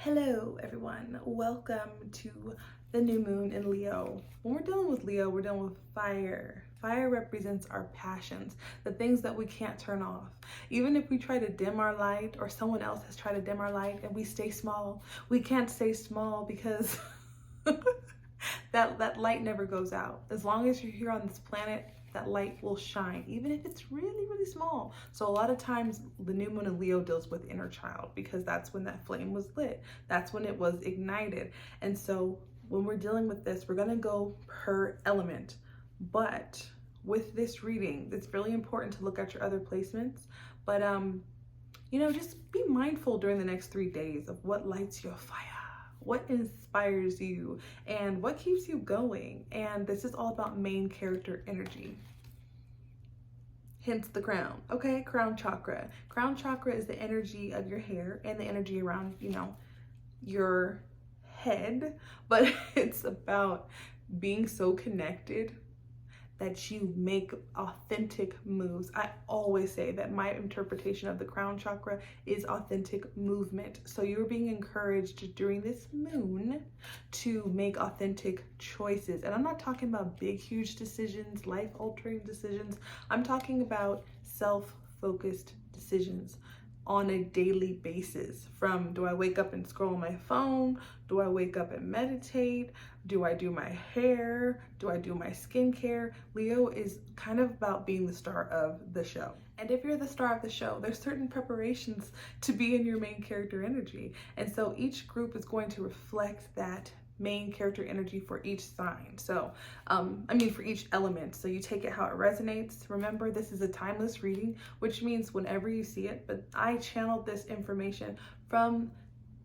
Hello everyone, welcome to the new moon in Leo. When we're dealing with Leo, we're dealing with fire. Fire represents our passions, the things that we can't turn off. Even if we try to dim our light or someone else has tried to dim our light and we stay small, we can't stay small because that light never goes out. As long as you're here on this planet, that light will shine, even if it's really, really small. So a lot of times the new moon in Leo deals with inner child because that's when that flame was lit. That's when it was ignited. And so when we're dealing with this, we're gonna go per element. But with this reading, it's really important to look at your other placements. But just be mindful during the next 3 days of what lights your fire, what inspires you, and what keeps you going. And this is all about main character energy. Hence the crown. Okay, crown chakra. Crown chakra is the energy of your hair and the energy around, your head, but it's about being so connected that you make authentic moves. I always say that my interpretation of the crown chakra is authentic movement. So you're being encouraged during this moon to make authentic choices. And I'm not talking about big, huge decisions, life-altering decisions. I'm talking about self-focused decisions on a daily basis. From, do I wake up and scroll my phone? Do I wake up and meditate? Do I do my hair? Do I do my skincare? Leo is kind of about being the star of the show. And if you're the star of the show, there's certain preparations to be in your main character energy. And so each group is going to reflect that main character energy for each sign. So, for each element. So you take it how it resonates. Remember, this is a timeless reading, which means whenever you see it, but I channeled this information from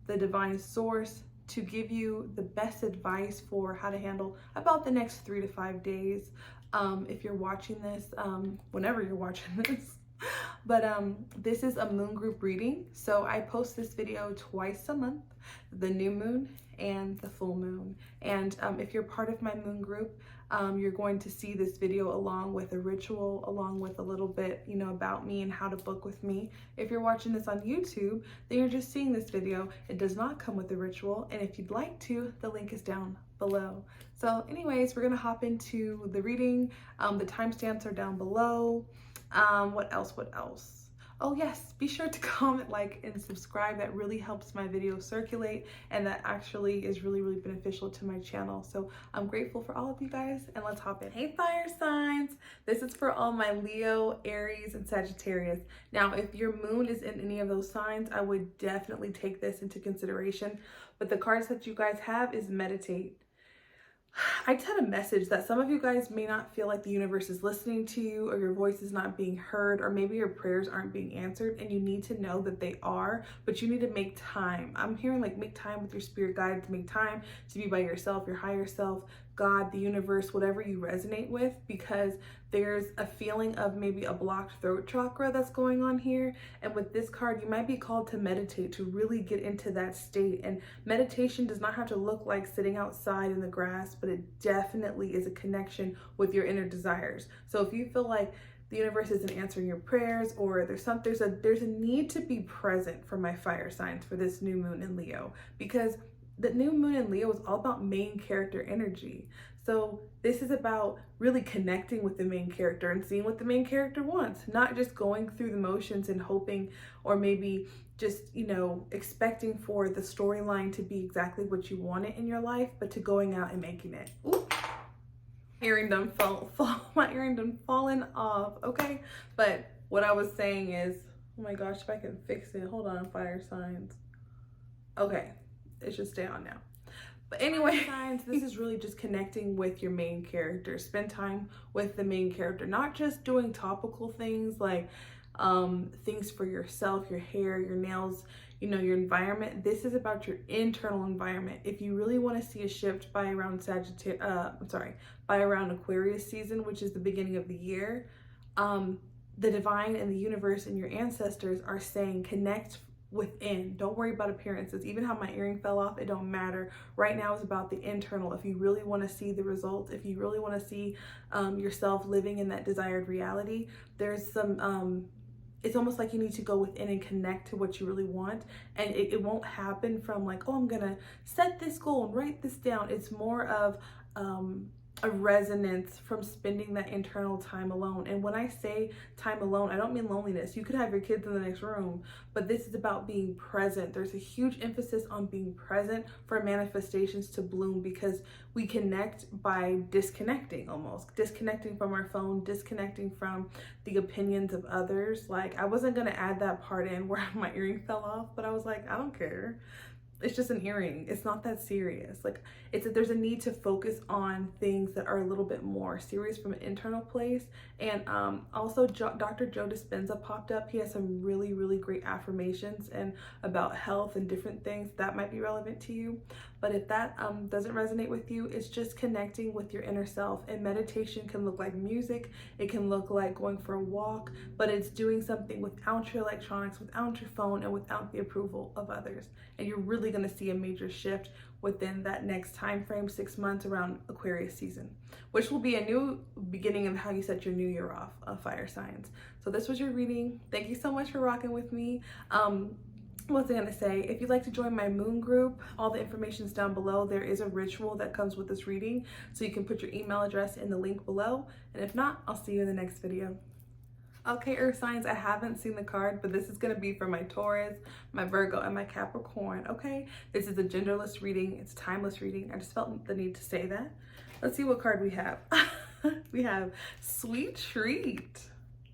the divine source to give you the best advice for how to handle about the next 3 to 5 days. If you're watching this, whenever you're watching this, but this is a moon group reading. So I post this video twice a month, the new moon and the full moon. And if you're part of my moon group, you're going to see this video along with a ritual, along with a little bit, about me and how to book with me. If you're watching this on YouTube, then you're just seeing this video. It does not come with a ritual. And if you'd like to, the link is down below. So anyways, we're gonna hop into the reading. The timestamps are down below. What else? Oh yes, be sure to comment, like, and subscribe. That really helps my video circulate, and that actually is really, really beneficial to my channel. So I'm grateful for all of you guys, and let's hop in. Hey fire signs, this is for all my Leo, Aries, and Sagittarius. Now, if your moon is in any of those signs, I would definitely take this into consideration. But the cards that you guys have is meditate. I just had a message that some of you guys may not feel like the universe is listening to you, or your voice is not being heard, or maybe your prayers aren't being answered, and you need to know that they are, but you need to make time. I'm hearing like make time with your spirit guides, make time to be by yourself, your higher self, God, the universe, whatever you resonate with, because there's a feeling of maybe a blocked throat chakra that's going on here. And with this card, you might be called to meditate, to really get into that state. And meditation does not have to look like sitting outside in the grass, but it definitely is a connection with your inner desires. So if you feel like the universe isn't answering your prayers, or there's a need to be present for my fire signs for this new moon in Leo, because the new moon in Leo is all about main character energy. So this is about really connecting with the main character and seeing what the main character wants, not just going through the motions and hoping, or maybe just, expecting for the storyline to be exactly what you want it in your life, but to going out and making it. Ooh. Earring done my earring done fallen off, okay? But what I was saying is, oh my gosh, if I can fix it, hold on, fire signs. Okay. It should stay on now. But anyway, signs, this is really just connecting with your main character. Spend time with the main character, not just doing topical things like things for yourself, your hair, your nails, your environment. This is about your internal environment. If you really want to see a shift by around Aquarius season, which is the beginning of the year, the divine and the universe and your ancestors are saying connect within. Don't worry about appearances. Even how my earring fell off, it don't matter. Right now is about the internal. If you really want to see the results, if you really want to see yourself living in that desired reality, there's some it's almost like you need to go within and connect to what you really want. And it won't happen from like, oh, I'm gonna set this goal and write this down. It's more of a resonance from spending that internal time alone. And when I say time alone, I don't mean loneliness. You could have your kids in the next room, but this is about being present. There's a huge emphasis on being present for manifestations to bloom, because we connect by disconnecting, almost disconnecting from our phone, disconnecting from the opinions of others. Like, I wasn't gonna add that part in where my earring fell off, but I was like, I don't care. It's just an earring. It's not that serious. Like, there's a need to focus on things that are a little bit more serious from an internal place. And also Dr. Joe Dispenza popped up. He has some really, really great affirmations and about health and different things that might be relevant to you. But if that doesn't resonate with you, it's just connecting with your inner self. And meditation can look like music. It can look like going for a walk, but it's doing something without your electronics, without your phone, and without the approval of others. And you're really going to see a major shift within that next time frame, 6 months, around Aquarius season, which will be a new beginning of how you set your new year off of fire signs. So this was your reading. Thank you so much for rocking with me. What was I gonna say? If you'd like to join my moon group, all the information is down below. There is a ritual that comes with this reading, so you can put your email address in the link below. And if not, I'll see you in the next video. Okay, earth signs, I haven't seen the card, but this is going to be for my Taurus, my Virgo, and my Capricorn, okay? This is a genderless reading. It's a timeless reading. I just felt the need to say that. Let's see what card we have. We have Sweet Treat.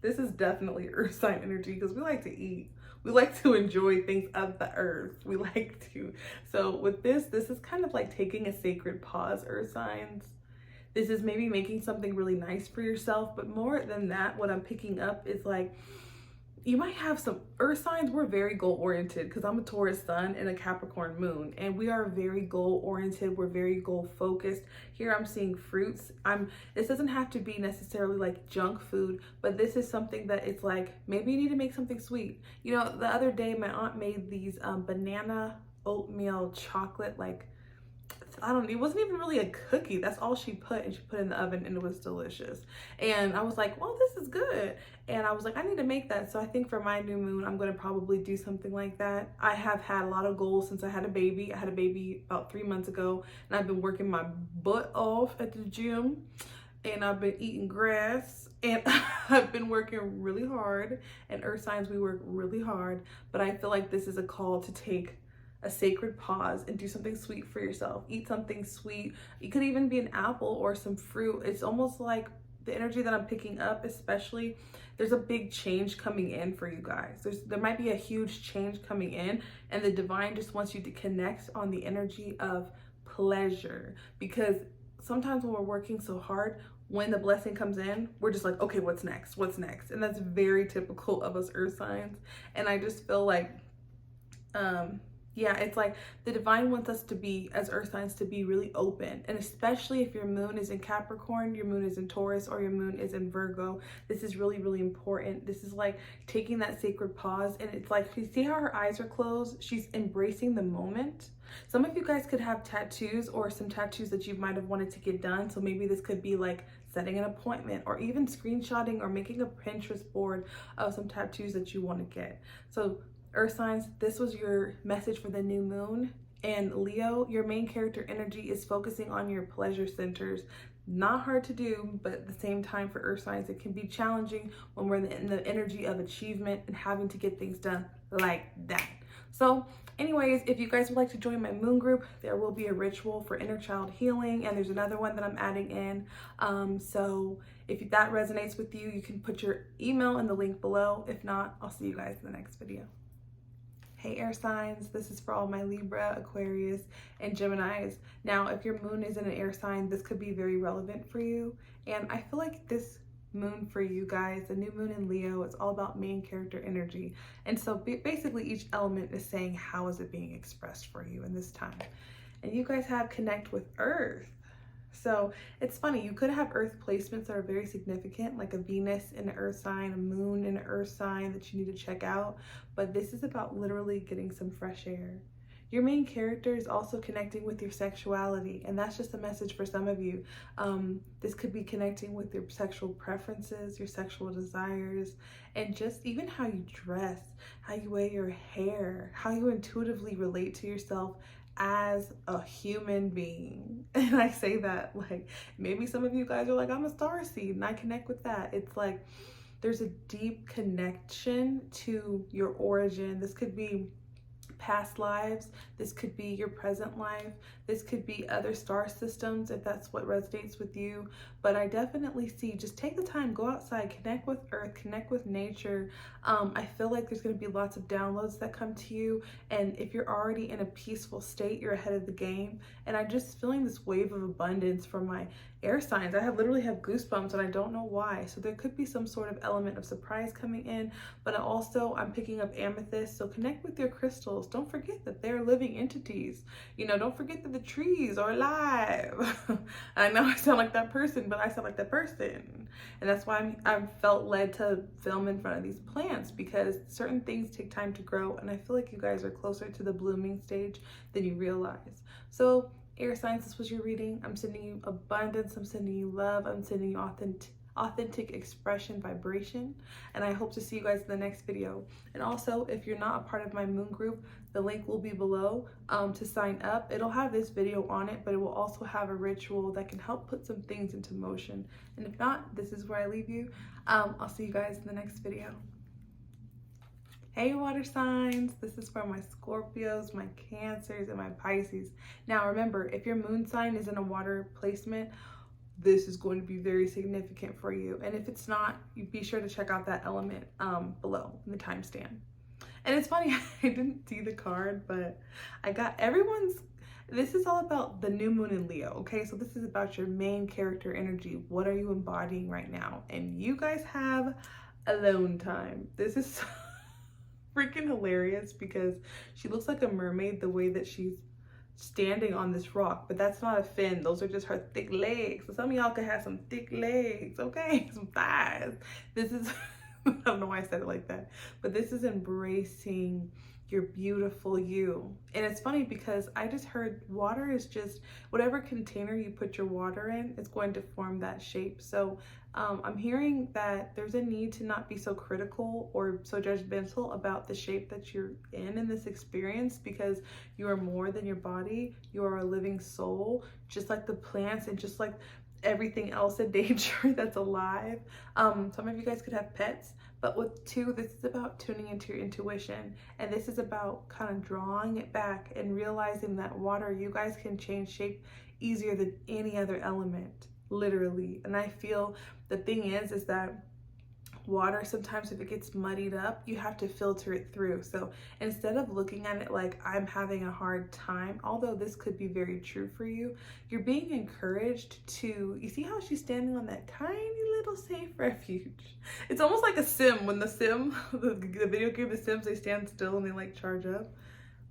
This is definitely earth sign energy, because we like to eat. We like to enjoy things of the earth. We like to. So with this is kind of like taking a sacred pause, earth signs. This is maybe making something really nice for yourself, but more than that, what I'm picking up is like, you might have some earth signs. We're very goal oriented, because I'm a Taurus sun and a Capricorn moon, and we are very goal oriented. We're very goal focused. Here I'm seeing fruits. This doesn't have to be necessarily like junk food, but this is something that it's like, maybe you need to make something sweet. You know, the other day my aunt made these banana oatmeal chocolate, like, it wasn't even really a cookie. That's all she put, and she put in the oven, and it was delicious. And I was like, well, this is good. And I was like, I need to make that. So I think for my new moon, I'm going to probably do something like that. I have had a lot of goals since I had a baby. I had a baby about 3 months ago, and I've been working my butt off at the gym, and I've been eating grass, and I've been working really hard. And earth signs, we work really hard, but I feel like this is a call to take a sacred pause and do something sweet for yourself. Eat something sweet. It could even be an apple or some fruit. It's almost like the energy that I'm picking up, especially, there's a big change coming in for you guys. There might be a huge change coming in, and the divine just wants you to connect on the energy of pleasure, because sometimes when we're working so hard, when the blessing comes in, we're just like, okay, what's next? What's next? And that's very typical of us earth signs. And I just feel like, yeah, it's like the divine wants us to be, as earth signs, to be really open. And especially if your moon is in Capricorn, your moon is in Taurus, or your moon is in Virgo, this is really, really important. This is like taking that sacred pause. And it's like, you see how her eyes are closed? She's embracing the moment. Some of you guys could have tattoos, or some tattoos that you might have wanted to get done. So maybe this could be like setting an appointment, or even screenshotting or making a Pinterest board of some tattoos that you want to get. So earth signs, this was your message for the new moon. And Leo, your main character energy is focusing on your pleasure centers. Not hard to do, but at the same time for earth signs, it can be challenging when we're in the energy of achievement and having to get things done like that. So anyways, if you guys would like to join my moon group, there will be a ritual for inner child healing, and there's another one that I'm adding in. So if that resonates with you, you can put your email in the link below. If not, I'll see you guys in the next video. Hey air signs, this is for all my Libra, Aquarius, and Geminis. Now, if your moon is in an air sign, this could be very relevant for you. And I feel like this moon for you guys, the new moon in Leo, it's all about main character energy. And so basically each element is saying, how is it being expressed for you in this time? And you guys have connect with Earth. So it's funny, you could have earth placements that are very significant, like a Venus in an earth sign, a moon in an earth sign that you need to check out. But this is about literally getting some fresh air, Your main character is also connecting with your sexuality, and that's just a message for some of you. This could be connecting with your sexual preferences, your sexual desires, and just even how you dress, how you wear your hair, how you intuitively relate to yourself as a human being. And I say that like, maybe some of you guys are like, I'm a star seed and I connect with that. It's like there's a deep connection to your origin. This could be past lives, this could be your present life, this could be other star systems if that's what resonates with you. But I definitely see, just take the time, go outside, connect with earth, connect with nature. I feel like there's going to be lots of downloads that come to you, and if you're already in a peaceful state, you're ahead of the game. And I'm just feeling this wave of abundance from my air signs. I literally have goosebumps and I don't know why. So there could be some sort of element of surprise coming in, but also I'm picking up amethyst. So connect with your crystals. Don't forget that they're living entities. You know, don't forget that the trees are alive. I know I sound like that person, but I sound like that person. And that's why I've felt led to film in front of these plants, because certain things take time to grow. And I feel like you guys are closer to the blooming stage than you realize. So air signs, this was your reading. I'm sending you abundance. I'm sending you love. I'm sending you authentic expression, vibration, and I hope to see you guys in the next video. And also, if you're not a part of my moon group, the link will be below to sign up. It'll have this video on it, but it will also have a ritual that can help put some things into motion. And if not, this is where I leave you. I'll see you guys in the next video. Hey water signs, this is for my Scorpios, my Cancers, and my Pisces. Now remember, if your moon sign is in a water placement, this is going to be very significant for you. And if it's not, you be sure to check out that element below in the timestamp. And it's funny, I didn't see the card, but I got everyone's. This is all about the new moon in Leo, okay? So this is about your main character energy. What are you embodying right now? And you guys have alone time. This is so freaking hilarious because she looks like a mermaid the way that she's standing on this rock, but that's not a fin. Those are just her thick legs. So some of y'all could have some thick legs, okay? Some thighs. This is, I don't know why I said it like that, but this is embracing your beautiful you. And it's funny because I just heard water is just whatever container you put your water in, it's going to form that shape. So I'm hearing that there's a need to not be so critical or so judgmental about the shape that you're in this experience, because you are more than your body. You are a living soul, just like the plants and just like everything else in nature that's alive. Some of you guys could have pets, but with two, this is about tuning into your intuition, and this is about kind of drawing it back and realizing that water, you guys can change shape easier than any other element, literally. And I feel the thing is that water, sometimes if it gets muddied up, you have to filter it through. So instead of looking at it like I'm having a hard time, although this could be very true for you, you're being encouraged to, you see how she's standing on that tiny little safe refuge. It's almost like a sim. When the sim, the video game The Sims, they stand still and they like charge up.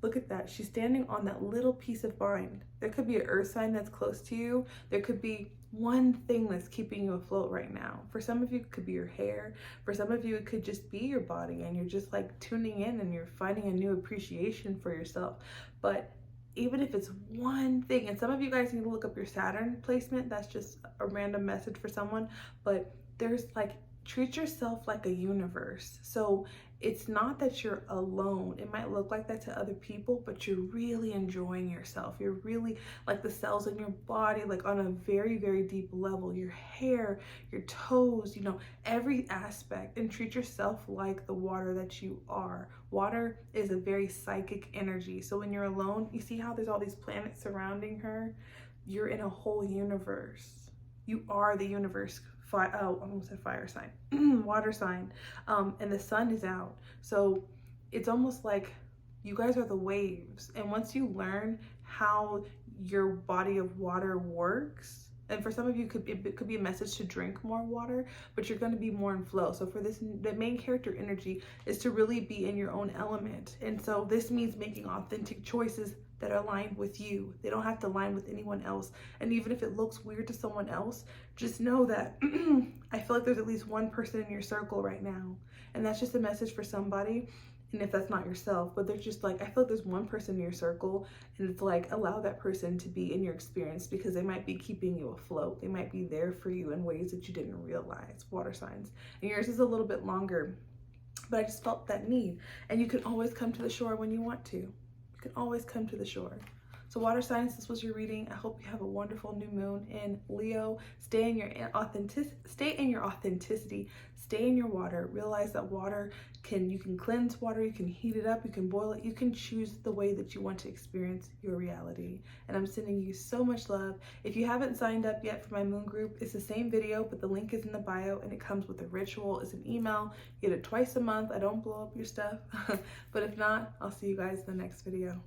Look at that. She's standing on that little piece of mind. There could be an earth sign that's close to you. There could be one thing that's keeping you afloat right now. For some of you, it could be your hair. For some of you, it could just be your body, and you're just like tuning in and you're finding a new appreciation for yourself. But even if it's one thing, and some of you guys need to look up your Saturn placement. That's just a random message for someone. But there's like, treat yourself like a universe. So it's not that you're alone. It might look like that to other people, but you're really enjoying yourself. You're really like the cells in your body, like on a very, very deep level, your hair, your toes, you know, every aspect, and treat yourself like the water that you are. Water is a very psychic energy. So when you're alone, you see how there's all these planets surrounding her? You're in a whole universe. You are the universe. I almost said fire sign, water sign, and the sun is out. So it's almost like you guys are the waves. And once you learn how your body of water works, and for some of you, it could be a message to drink more water, but you're going to be more in flow. So for this, the main character energy is to really be in your own element. And so this means making authentic choices that are aligned with you. They don't have to align with anyone else. And even if it looks weird to someone else, just know that I feel like there's at least one person in your circle right now. And that's just a message for somebody. And if that's not yourself, but there's just like, I feel like there's one person in your circle, and it's like, allow that person to be in your experience, because they might be keeping you afloat. They might be there for you in ways that you didn't realize. Water signs. And yours is a little bit longer, but I just felt that need. And you can always come to the shore when you want to. You can always come to the shore. So water signs, this was your reading. I hope you have a wonderful new moon in Leo. Stay in your authenticity, stay in your water. Realize that water you can cleanse water, you can heat it up, you can boil it, you can choose the way that you want to experience your reality. And I'm sending you so much love. If you haven't signed up yet for my moon group, it's the same video, but the link is in the bio, and it comes with a ritual. It's an email. You get it twice a month. I don't blow up your stuff. But if not, I'll see you guys in the next video.